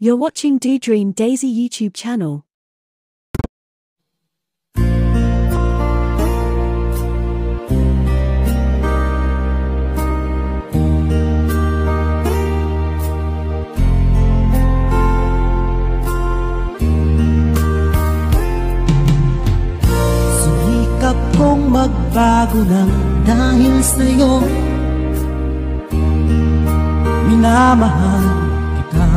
You're watching Do Dream Daisy YouTube channel. Sumikap kong magbago ng dahil sa'yo. Minamahal kita.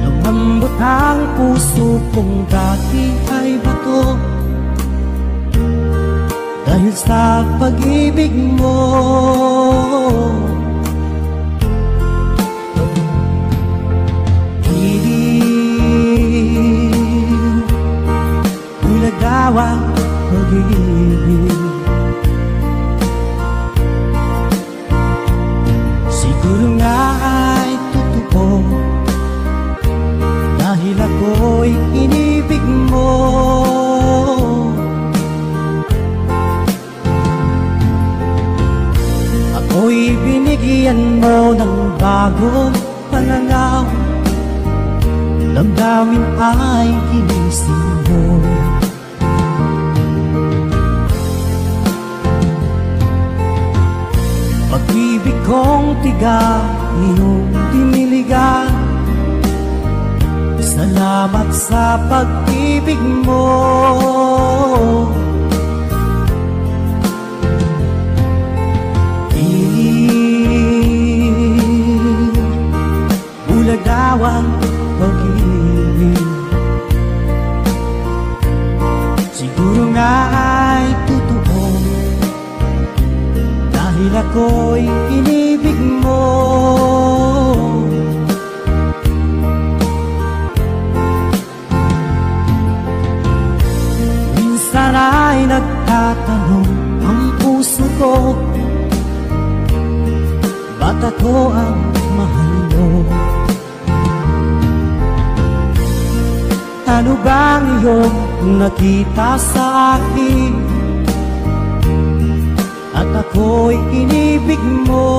Lumambot ang puso kong dati ay bato dahil sa pag-ibig mo. Ulagaw ang pag-ibig. Siguro nga ay totoo dahil ako'y inibig mo. Ako'y binigyan mo ng bagong pananaw. Damdamin ay ginising mo. Pag-ibig kong tiga, iyong diniligan. Salamat sa pag-ibig mo. Ulagaw ang pag-ibig. Siguro nga ay totoo dahil ako'y inibig mo. Minsan ay nagtatanong ang puso ko, ba't ako ang mahal mo? Ano bang iyong nakita sa akin at ako'y inibig mo?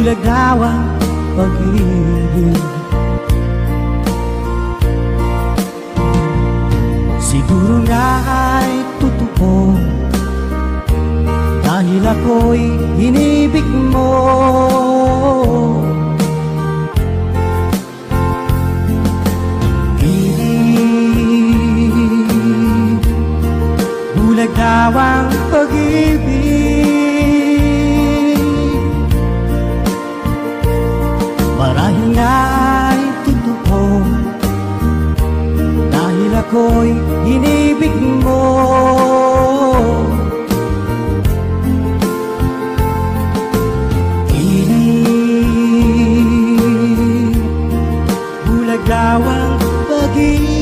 Ulagaw ang pag-ibig. Siguro nga ay totoo dahil ako'y inibig mo. Ulagaw ang pag-ibig. Marahil nga ay totoo dahil ako'y inibig mo. Ulagaw ang pag-ibig.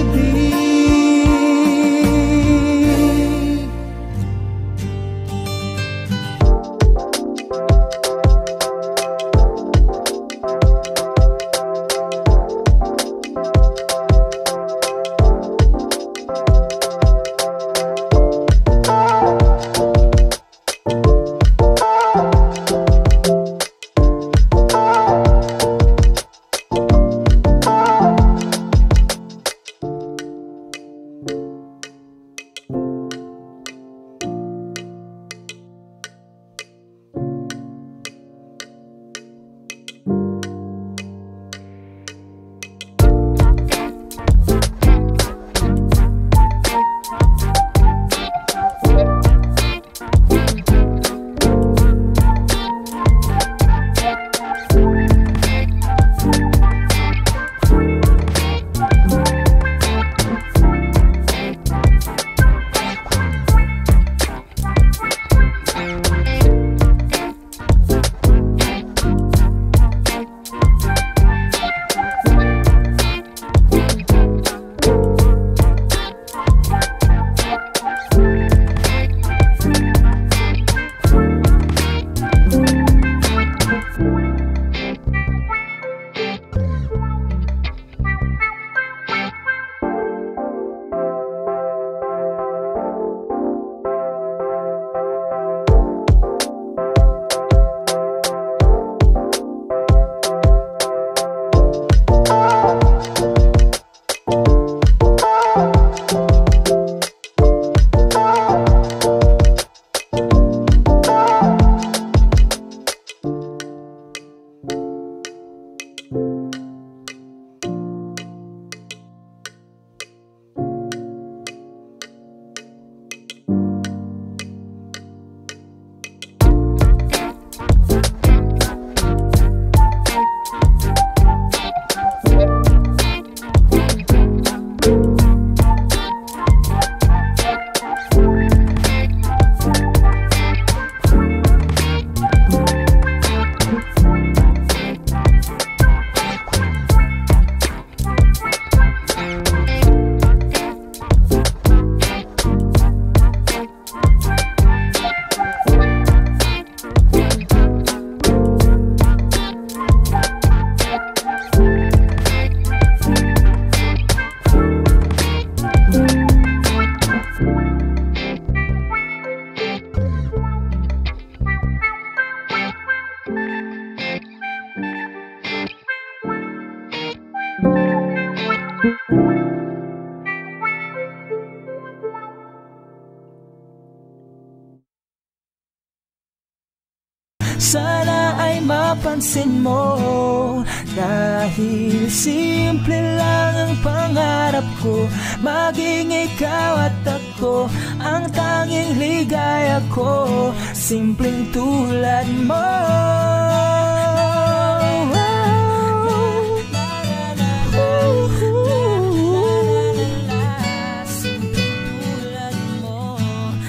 sana ay mapansin mo. Dahil simple lang ang pangarap ko, maging ikaw at ako ang tanging ligaya ko, simpleng tulad mo.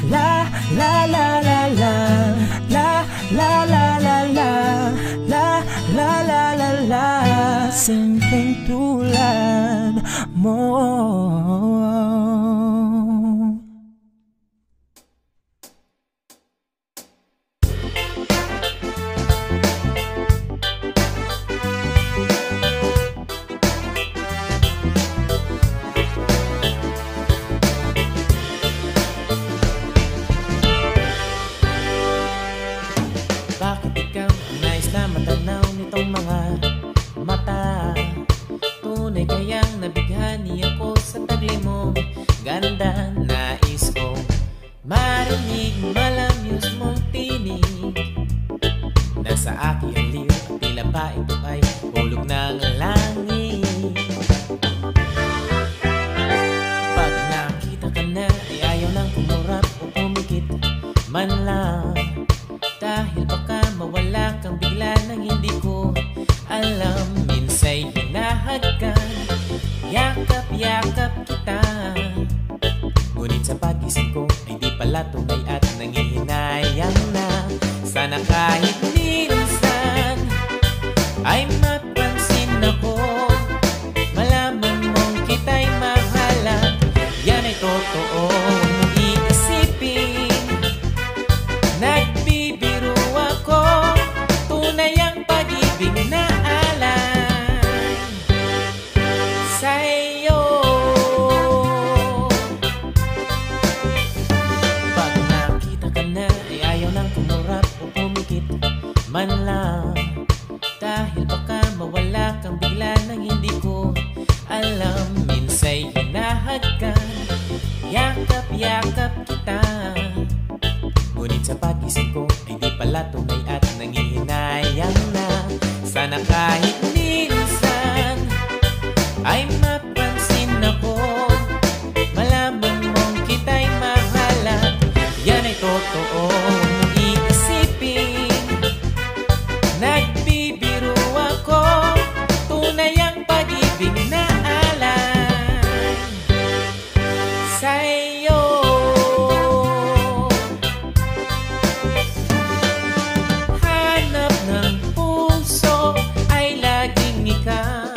La la la la, la la la la la, la la la la la, simpleng tulad mo. Nabighani ako sa tagli mo, ganda nais ko marinig, malamyos mong tinig. Nasa aking aliw at tila ba ito ay hulog ng langit. Pag nakita ka na ay ayaw nang kumurap o pumikit man lang, dahil baka mawala kang bigla nang hindi ko alam. Minsa'y hinahagkan, yakap-yakap kita, ngunit sa pag-isip ko ay di pala tunay at nangihinayang na. Sana kahit minsan ay mapansin ako, malaman mong kita'y mahala. Yan ay totoo, huwag mong iisipin nagbibiro ako, tunay ang pag-ibig na sa'yo. Pag nakita ka na ay ayaw nang kumurap o pumikit man lang, dahil baka mawala kang bigla nang hindi ko alam. Minsa'y hinahagkan, yakap-yakap kita, ngunit sa pag-isip ko ay di pala tunay at nangihinayang na. Sana kahit minsan ay mapansin ako, malaman mong kita'y mahala. Yan ay totoo, huwag mong iisipin nagbibiro ako, tunay ang pag-ibig na alay sa'yo. Hanap ng puso ay laging ikaw,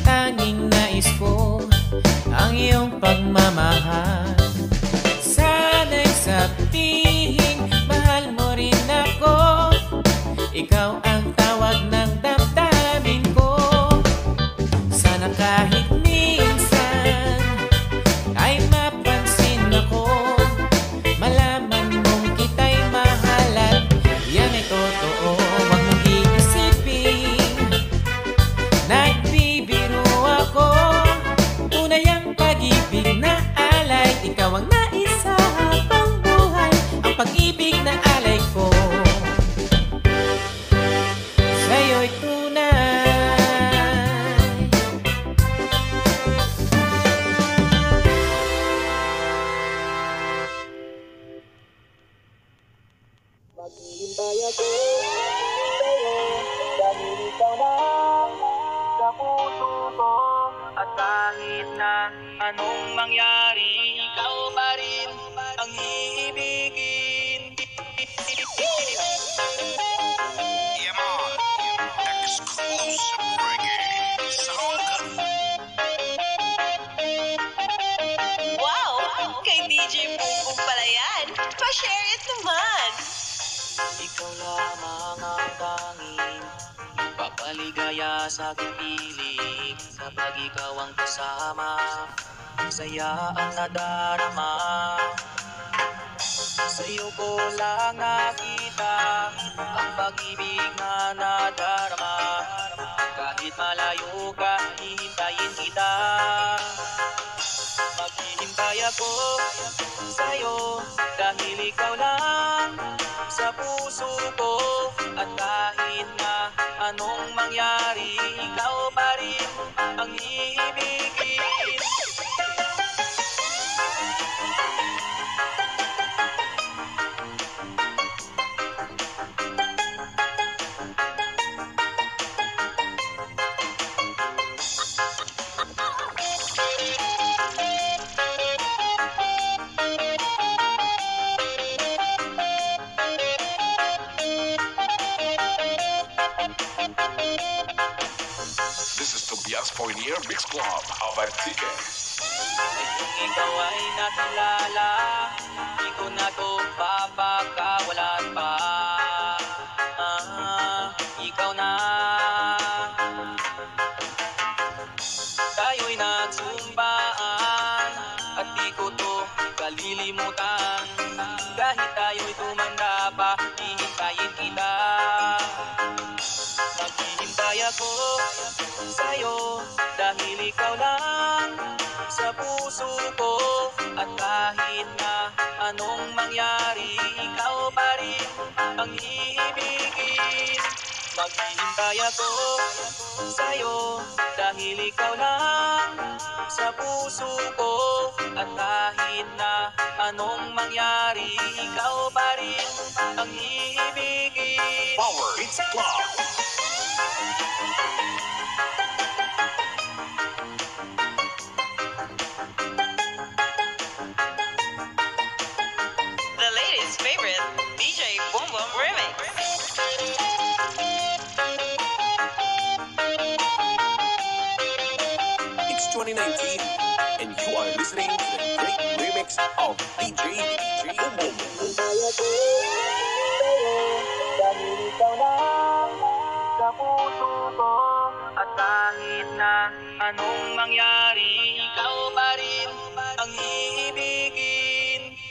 tanging nais ko ang iyong pagmamahal. Sana'y sabihin mahal mo rin ako, ikaw ang tawag ng damdamin ko. Sana kahit minsan ay mapansin ako, malaman mong kita'y mahalan. Yan ay totoo, huwag mong iisipin nagbibiro ako, tunay ang pag-ibig na alay. Ikaw ang nais sa habang buhay, ang pag-ibig na alay ko sa'yo'y tunay. Maghihintay ako sa'yo, dahil ikaw lang sa puso ko, at kahit na anong mangyari, ikaw pa rin ang iibigin. Exclusive reggae song. Wow! Kay DJ Bumbong pala yan. Pa-share it naman! Ikaw lamang ang tanging papaligaya sa aking piling, kapag ikaw ang kasama, saya ang nadarama. Sa'yo ko lang nakita ang pag-ibig na nadarama. Kahit malayo ka, hihintayin kita. Maghihintay ako sa'yo, dahil ikaw lang sa puso ko. At kahit na anong mangyari, ikaw pa rin ang iibigin. This is Tobias Poinier Mix Club, Abad Ticket. Ikaw ay nakilala, di ko na to papakawalan pa. Ikaw na. Tayo'y nagsumbaan at di ko to kalilimutan. Kahit tayo'y tumanda pa, hihintayin kita. Maghihintay ako sa'yo dahil ikaw lang sa puso ko. At kahit na anong mangyari, ikaw pa rin ang iibigin. Maghihintay ako sa'yo dahil ikaw lang sa puso ko. At kahit na anong mangyari, ikaw pa rin ang iibigin. Power Hits Club. The ladies' favorite, DJ Boom Boom Remix. It's 2019, and you are listening to the great remix of DJ Boom Boom. Dahil ikaw lang sa puso ko. At kahit na anong mangyari,